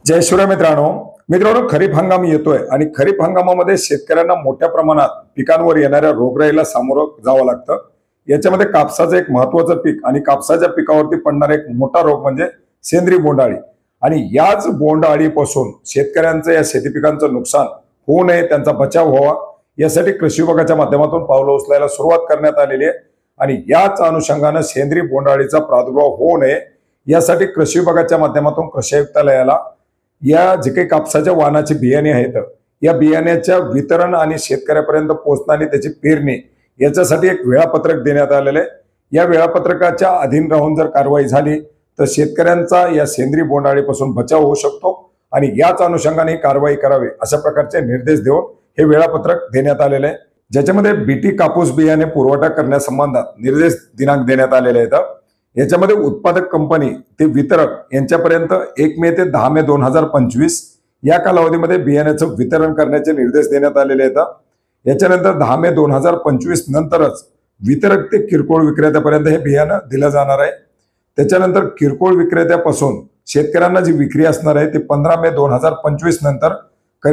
जय शिवराय मित्रांनो, खरीप हंगाम येतोय आणि खरीप हंगामामध्ये शेतकऱ्यांना मोठ्या प्रमाणात पिकांवर येणाऱ्या रोगराईला सामोरं जावं लागतं। याच्यामध्ये कापसाचं एक महत्त्वाचं पीक आणि कापसाच्या पिकावरती पडणारा एक मोठा रोग म्हणजे सेंद्रिय बोंडअळी आणि याच बोंडअळीपासून शेतकऱ्यांचं या शेती पिकांचं नुकसान होऊ नये, त्यांचा बचाव व्हावा यासाठी कृषी विभागाच्या माध्यमातून पावलं उचलायला सुरुवात करण्यात आलेली आहे आणि याच अनुषंगाने सेंद्रिय बोंडअळीचा प्रादुर्भाव होऊ नये यासाठी कृषी विभागाच्या माध्यमातून कृषी आयुक्तालयाला या जे काही कापसाच्या वाणाचे बियाणे आहेत या बियाण्याच्या वितरण आणि शेतकऱ्यापर्यंत पोहोचणं आणि त्याची पेरणी याच्यासाठी एक वेळापत्रक देण्यात आलेलं आहे। या वेळापत्रकाच्या अधीन राहून जर कारवाई झाली तर शेतकऱ्यांचा या सेंद्रिय बोंडअळीपासून बचाव होऊ शकतो आणि याच अनुषंगाने कारवाई करावी अशा प्रकारचे निर्देश देऊन हे वेळापत्रक देण्यात आलेले आहे, ज्याच्यामध्ये बीटी कापूस बियाणे पुरवठा करण्यासंबंधात निर्देश दिनांक देण्यात आलेले आहेत। याच्यामध्ये उत्पादक कंपनी ते वितरक यांच्यापर्यंत 1 मे ते 10 मे 2025 या कालावधीमध्ये बियाण्याचं वितरण करण्याचे निर्देश देण्यात आलेले आहेत। याच्यानंतर 10 मे 2025 नंतरच वितरक ते किरकोळ विक्रेत्यापर्यंत हे बियाणं दिलं जाणार आहे। त्याच्यानंतर किरकोळ विक्रेत्यापासून शेतकऱ्यांना जी विक्री असणार आहे ती 15 मे 2025 नंतर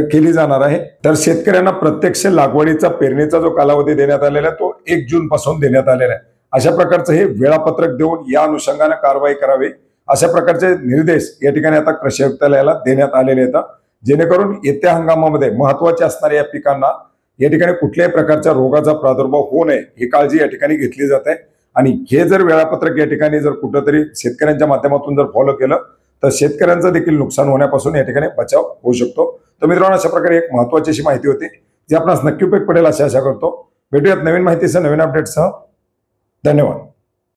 केली जाणार आहे। तर शेतकऱ्यांना प्रत्यक्ष लागवडीचा पेरणीचा जो कालावधी देण्यात आलेला आहे तो 1 जून पासून देण्यात आलेला आहे। अशा प्रकारचं हे वेळापत्रक देऊन या अनुषंगाने कारवाई करावी अशा प्रकारचे निर्देश या ठिकाणी आता कृषी आयुक्तालयाला देण्यात आलेले आहेत, जेणेकरून येत्या हंगामामध्ये महत्त्वाच्या असणाऱ्या या पिकांना या ठिकाणी कुठल्याही प्रकारच्या रोगाचा प्रादुर्भाव होऊ नये ही काळजी या ठिकाणी घेतली जाते। आणि हे जर वेळापत्रक या ठिकाणी जर कुठेतरी शेतकऱ्यांच्या माध्यमातून जर फॉलो केलं तर शेतकऱ्यांचं देखील नुकसान होण्यापासून या ठिकाणी बचाव होऊ शकतो। तर मित्रांनो, अशा प्रकारे एक महत्त्वाची अशी माहिती होती जी आपणास नक्की उपयोग पडेल अशी आशा करतो। भेटूयात नवीन माहितीसह नवीन अपडेटसह। धन्यवाद।